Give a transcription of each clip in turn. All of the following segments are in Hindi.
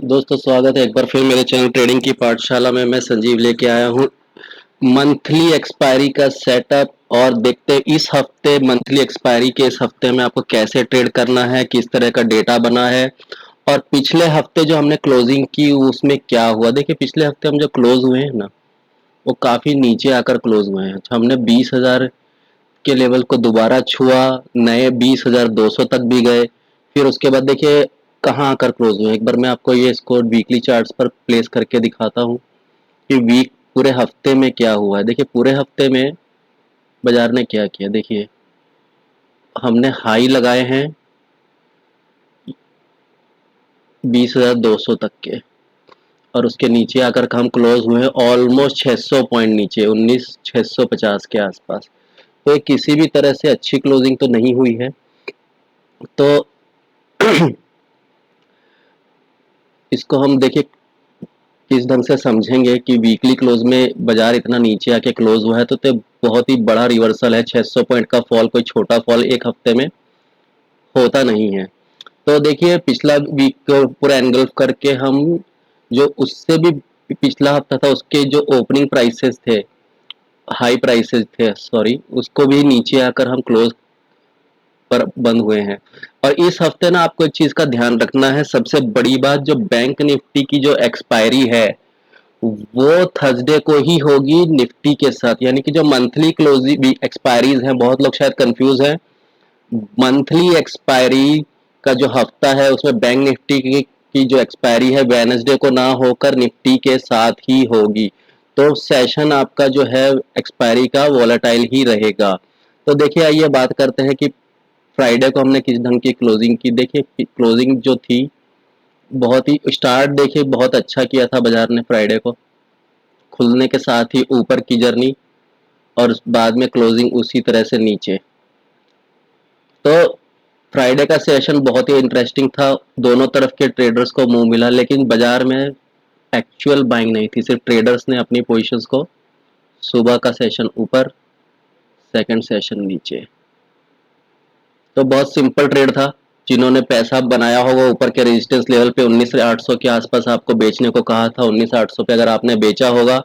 दोस्तों स्वागत है एक बार फिर मेरे चैनल ट्रेडिंग की पाठशाला में। मैं संजीव लेके आया हूँ मंथली एक्सपायरी का सेटअप। और देखते हैं इस हफ्ते मंथली एक्सपायरी के इस हफ्ते में आपको कैसे ट्रेड करना है, किस तरह का डेटा बना है और पिछले हफ्ते जो हमने क्लोजिंग की उसमें क्या हुआ। देखिए पिछले हफ्ते हम जो क्लोज हुए हैं ना, वो काफी नीचे आकर क्लोज हुए हैं। हमने 20,000 के लेवल को दोबारा छुआ, नए 20,200 तक भी गए। फिर उसके बाद देखिए कहाँ आकर क्लोज हुए। एक बार मैं आपको ये इसको वीकली चार्ट्स पर प्लेस करके दिखाता हूँ कि वीक पूरे हफ्ते में क्या हुआ है। देखिए पूरे हफ्ते में बाजार ने क्या किया। देखिए हमने हाई लगाए हैं 20,200 तक के, और उसके नीचे आकर हम क्लोज हुए हैं ऑलमोस्ट 600 पॉइंट नीचे, 19,650 के आसपास। तो ये किसी भी तरह से अच्छी क्लोजिंग तो नहीं हुई है। तो इसको हम देखिए किस ढंग से समझेंगे कि वीकली क्लोज में बाजार इतना नीचे आके क्लोज हुआ है तो बहुत ही बड़ा रिवर्सल है। 600 पॉइंट का फॉल कोई छोटा फॉल एक हफ्ते में होता नहीं है। तो देखिए पिछला वीक को पूरा एनगल्फ करके हम जो उससे भी पिछला हफ्ता था उसके जो ओपनिंग प्राइसेस थे, हाई प्राइसेस थे सॉरी, उसको भी नीचे आकर हम क्लोज पर बंद हुए हैं। और इस हफ्ते ना आपको एक चीज का ध्यान रखना है। सबसे बड़ी बात, जो बैंक निफ्टी की जो एक्सपायरी है वो थर्सडे को ही होगी निफ्टी के साथ। यानी कि जो मंथली क्लोजिंग एक्सपायरीज हैं, बहुत लोग शायद कंफ्यूज हैं। मंथली एक्सपायरी का जो हफ्ता है उसमें बैंक निफ्टी की जो एक्सपायरी है वेडनेसडे को ना होकर निफ्टी के साथ ही होगी। तो सेशन आपका जो है एक्सपायरी का वॉलेटाइल ही रहेगा। तो देखिए आइए बात करते हैं कि फ्राइडे को हमने किस ढंग की क्लोजिंग की। देखिए क्लोजिंग जो थी बहुत ही स्टार्ट देखिए बहुत अच्छा किया था बाजार ने फ्राइडे को, खुलने के साथ ही ऊपर की जर्नी और बाद में क्लोजिंग उसी तरह से नीचे। तो फ्राइडे का सेशन बहुत ही इंटरेस्टिंग था। दोनों तरफ के ट्रेडर्स को मुंह मिला, लेकिन बाजार में एक्चुअल बाइंग नहीं थी। सिर्फ ट्रेडर्स ने अपनी पोजीशंस को, सुबह का सेशन ऊपर, सेकंड सेशन नीचे। तो बहुत सिंपल ट्रेड था। जिन्होंने पैसा बनाया होगा ऊपर के रेजिस्टेंस लेवल पे 19,800 के आसपास आपको बेचने को कहा था, 19,800 पे अगर आपने बेचा होगा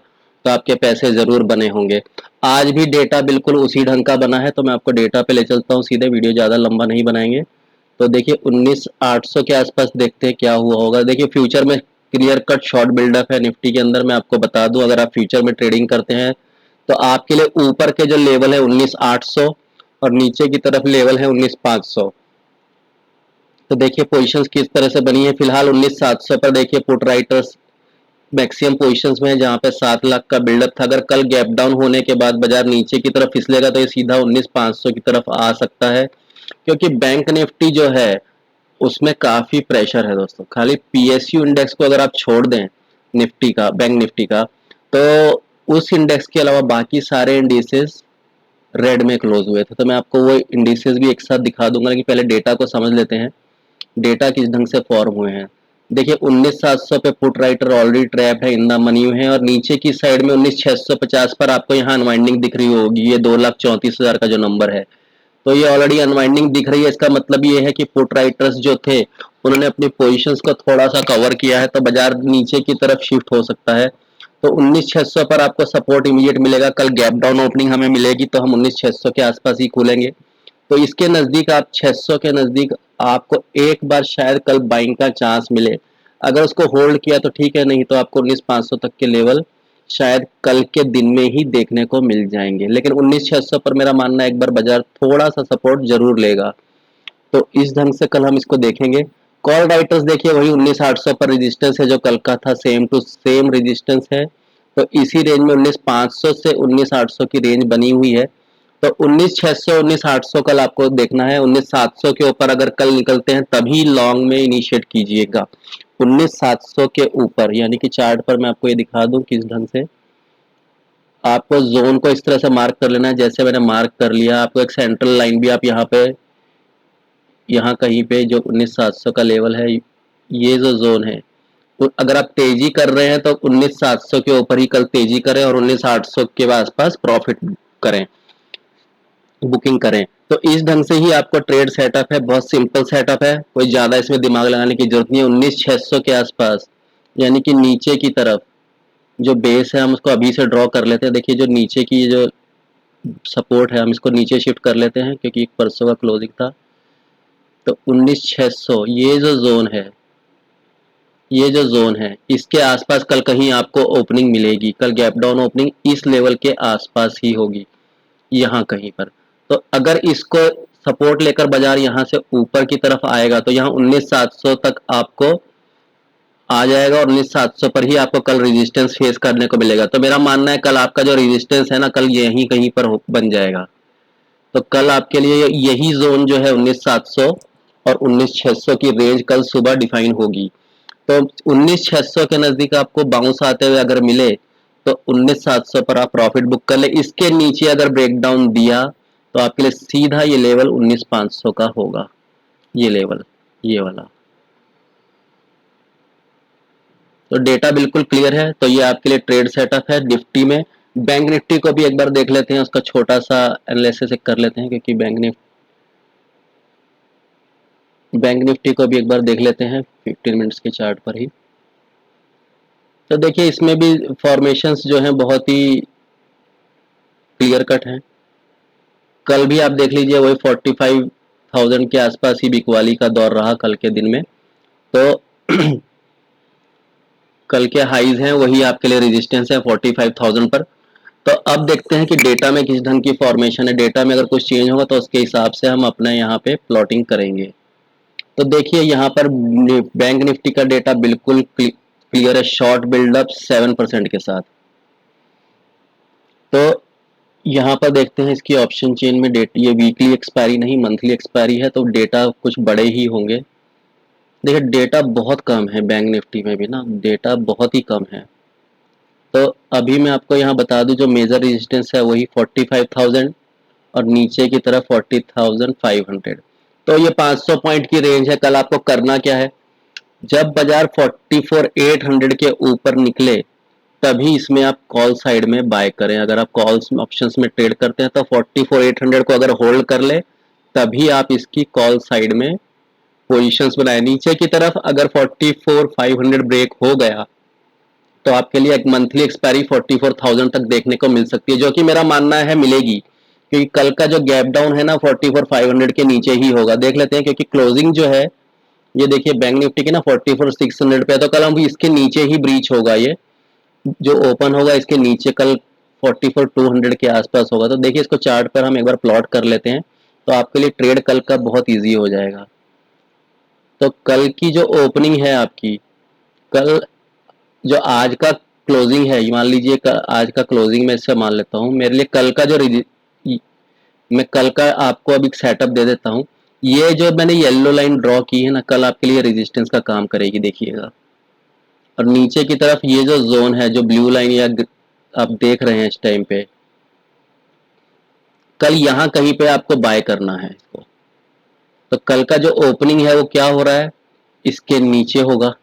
तो आपके पैसे जरूर बने होंगे। आज भी डेटा बिल्कुल उसी ढंग का बना है। तो मैं आपको डेटा पे ले चलता हूँ सीधे, वीडियो ज़्यादा लंबा नहीं बनाएंगे। तो देखिए 19,800 के आसपास देखते हैं क्या हुआ होगा। देखिए फ्यूचर में क्लियर कट शॉर्ट बिल्डअप है निफ्टी के अंदर। मैं आपको बता दूं, अगर आप फ्यूचर में ट्रेडिंग करते हैं तो आपके लिए ऊपर के जो लेवल है 19,800 और नीचे की तरफ लेवल है 19,500। तो देखिए पोजीशंस किस तरह से बनी है। फिलहाल 19,700 पर देखिए पुट राइटर्स मैक्सिमम पोजीशंस में है, जहां पे 7 लाख का बिल्डअप था। अगर कल गैप डाउन होने के बाद बाजार नीचे की तरफ फिसलेगा तो ये सीधा 19,500 की तरफ आ सकता है, क्योंकि बैंक निफ्टी जो है उसमें काफी प्रेशर है दोस्तों। खाली पीएसयू इंडेक्स को अगर आप छोड़ दें निफ्टी का, बैंक निफ्टी का, तो उस इंडेक्स के अलावा बाकी सारे इंडिसेस रेड में क्लोज हुए थे। तो मैं आपको वो इंडिसेस भी एक साथ दिखा दूंगा, लेकिन पहले डेटा को समझ लेते हैं डेटा किस ढंग से फॉर्म हुए हैं। देखिए 19,700 पे पुट राइटर ऑलरेडी ट्रैप है, इन द मनी है, और नीचे की साइड में 19,650 पर आपको यहाँ अनवाइंडिंग दिख रही होगी। ये 2,34,000 का जो नंबर है, तो ये ऑलरेडी अनवाइंडिंग दिख रही है। इसका मतलब ये है कि पुट राइटर्स जो थे उन्होंने अपनी पोजीशंस को थोड़ा सा कवर किया है, तो बाजार नीचे की तरफ शिफ्ट हो सकता है। तो 19,600 पर आपको सपोर्ट इमीडिएट मिलेगा। कल गैप डाउन ओपनिंग हमें मिलेगी तो हम 19,600 के आसपास ही खुलेंगे। तो इसके नजदीक आप 600 के नजदीक आपको एक बार शायद कल बाइंग का चांस मिले। अगर उसको होल्ड किया तो ठीक है, नहीं तो आपको 19,500 तक के लेवल शायद कल के दिन में ही देखने को मिल जाएंगे। लेकिन 19,600 पर मेरा मानना है एक बार बाजार थोड़ा सा सपोर्ट जरूर लेगा। तो इस ढंग से कल हम इसको देखेंगे। कॉल राइटर्स देखिए वही 19,800 पर रेजिस्टेंस है जो कल का था, सेम टू सेम रेजिस्टेंस है। तो इसी रेंज में 19,500 से 19,800 की रेंज बनी हुई है। तो 19,600 19,800 कल आपको देखना है। 19,700 के ऊपर अगर कल निकलते हैं तभी लॉन्ग में इनिशिएट कीजिएगा। 19,700 के ऊपर, यानी कि चार्ट पर मैं आपको ये दिखा दूं किस ढंग से आपको जोन को इस तरह से मार्क कर लेना है जैसे मैंने मार्क कर लिया। आपको एक सेंट्रल लाइन भी आप यहाँ पे, यहाँ कहीं पे जो 19,700 का लेवल है, ये जो जोन है, तो अगर आप तेजी कर रहे हैं तो 19,700 के ऊपर ही कल तेजी करें और 19,800 के आसपास प्रॉफिट करें, बुकिंग करें। तो इस ढंग से ही आपको ट्रेड सेटअप है, बहुत सिंपल सेटअप है, कोई ज़्यादा इसमें दिमाग लगाने की जरूरत नहीं है। 19,600 के आसपास यानी कि नीचे की तरफ जो बेस है हम उसको अभी से ड्रॉ कर लेते हैं। देखिए जो नीचे की जो सपोर्ट है हम इसको नीचे शिफ्ट कर लेते हैं क्योंकि एक परसों का क्लोजिंग था। तो 19,600 ये जो जोन है, ये जो जोन है इसके आसपास कल कहीं आपको ओपनिंग मिलेगी। कल गैप डाउन ओपनिंग इस लेवल के आसपास ही होगी, यहाँ कहीं पर। तो अगर इसको सपोर्ट लेकर बाजार यहाँ से ऊपर की तरफ आएगा तो यहाँ 19,700 तक आपको आ जाएगा और 19,700 पर ही आपको कल रेजिस्टेंस फेस करने को मिलेगा। तो मेरा मानना है कल आपका जो रेजिस्टेंस है ना, कल यहीं कहीं पर बन जाएगा। तो कल आपके लिए यही जोन जो है 19,700 और 19,600 की रेंज कल सुबह डिफाइन होगी। तो 19,600 के नजदीक आपको बाउंस आते हुए अगर मिले तो 19,700 पर आप प्रॉफिट बुक कर ले। इसके नीचे अगर ब्रेकडाउन दिया तो आपके लिए सीधा ये लेवल 19,500 का होगा, ये लेवल, ये वाला। तो डेटा बिल्कुल क्लियर है। तो ये आपके लिए ट्रेड सेटअप है निफ्टी में। बैंक निफ्टी को भी एक बार देख लेते हैं, उसका छोटा सा एनालिसिस कर लेते हैं क्योंकि बैंक निफ्टी को भी एक बार देख लेते हैं 15 मिनट्स के चार्ट पर ही। तो देखिए इसमें भी फॉर्मेशंस जो हैं बहुत ही क्लियर कट हैं। कल भी आप देख लीजिए वही 45,000 के आसपास ही बिकवाली का दौर रहा कल के दिन में। तो कल के हाईज हैं वही आपके लिए रेजिस्टेंस है 45,000 पर। तो अब देखते हैं कि डेटा में किस ढंग की फॉर्मेशन है। डेटा में अगर कुछ चेंज होगा तो उसके हिसाब से हम अपने यहाँ पे प्लॉटिंग करेंगे। तो देखिए यहाँ पर बैंक निफ्टी का डेटा बिल्कुल क्लियर है, शॉर्ट बिल्डअप 7% के साथ। तो यहाँ पर देखते हैं इसकी ऑप्शन चेन में डेट, ये वीकली एक्सपायरी नहीं मंथली एक्सपायरी है, तो डेटा कुछ बड़े ही होंगे। देखिए डेटा बहुत कम है बैंक निफ्टी में भी ना, डेटा बहुत ही कम है। तो अभी मैं आपको यहाँ बता दूं जो मेजर रेजिस्टेंस है वही 45,000 और नीचे की तरफ 40,500। तो ये 500 पॉइंट की रेंज है। कल आपको करना क्या है, जब बाजार 44,800 के ऊपर निकले तभी इसमें आप कॉल साइड में बाय करें। अगर आप कॉल्स ऑप्शंस में ट्रेड करते हैं तो 44,800 को अगर होल्ड कर ले तभी आप इसकी कॉल साइड में पोजीशंस बनाए। नीचे की तरफ अगर 44,500 ब्रेक हो गया तो आपके लिए एक मंथली एक्सपायरी 44,000 तक देखने को मिल सकती है, जो कि मेरा मानना है मिलेगी क्योंकि कल का जो गैप डाउन है ना 44,500 के नीचे ही होगा। देख लेते हैं क्योंकि क्लोजिंग जो है ये देखिए बैंक निफ्टी की ना 44,600 पे है, तो कल हम इसके नीचे ही ब्रीच होगा। ये जो ओपन होगा इसके नीचे कल 44,200 के आसपास होगा। तो देखिए इसको चार्ट पर हम एक बार प्लॉट कर लेते हैं तो आपके लिए ट्रेड कल का बहुत ईजी हो जाएगा। तो कल की जो ओपनिंग है आपकी, कल जो आज का क्लोजिंग है, मान लीजिए आज का क्लोजिंग मैं इससे मान लेता हूँ, मेरे लिए कल का जो मैं कल का आपको अभी सेटअप दे देता हूँ। ये जो मैंने येलो लाइन ड्रॉ की है ना, कल आपके लिए रेजिस्टेंस का काम करेगी, देखिएगा। और नीचे की तरफ ये जो जोन है, जो ब्लू लाइन या आप देख रहे हैं इस टाइम पे, कल यहाँ कहीं पे आपको बाय करना है इसको। तो कल का जो ओपनिंग है वो क्या हो रहा है, इसके नीचे होगा,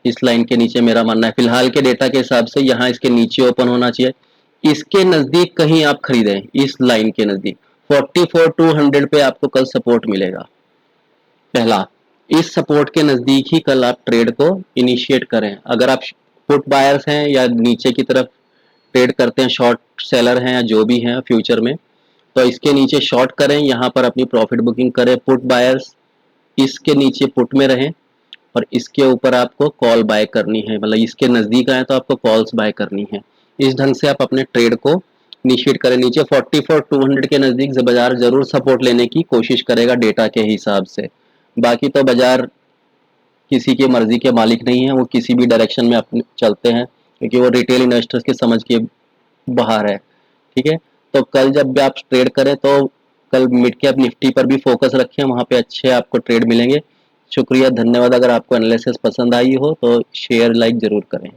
इस लाइन के नीचे मेरा मानना है। फिलहाल के डेटा के हिसाब से यहाँ इसके नीचे ओपन होना चाहिए। इसके नजदीक कहीं आप खरीदें, इस लाइन के नजदीक 44,200 पे आपको कल सपोर्ट मिलेगा पहला। इस सपोर्ट के नजदीक ही कल आप ट्रेड को इनिशिएट करें। अगर आप पुट बायर्स हैं या नीचे की तरफ ट्रेड करते हैं, शॉर्ट सेलर हैं या जो भी हैं फ्यूचर में, तो इसके नीचे शॉर्ट करें, यहाँ पर अपनी प्रॉफिट बुकिंग करें। पुट बायर्स इसके नीचे पुट में रहें और इसके ऊपर आपको कॉल बाय करनी है, मतलब इसके नज़दीक आए तो आपको कॉल्स बाय करनी है। इस ढंग से आप अपने ट्रेड को इनिशिएट करें। नीचे 44,200 के नज़दीक से बाजार ज़रूर सपोर्ट लेने की कोशिश करेगा डेटा के हिसाब से। बाकी तो बाजार किसी की मर्जी के मालिक नहीं है, वो किसी भी डायरेक्शन में अपने चलते हैं क्योंकि वो रिटेल इन्वेस्टर्स के समझ के बाहर है। ठीक है, तो कल जब भी आप ट्रेड करें तो कल मिड कैप निफ्टी पर भी फोकस रखें, वहाँ पे अच्छे आपको ट्रेड मिलेंगे। शुक्रिया, धन्यवाद। अगर आपको एनालिसिस पसंद आई हो तो शेयर लाइक ज़रूर करें।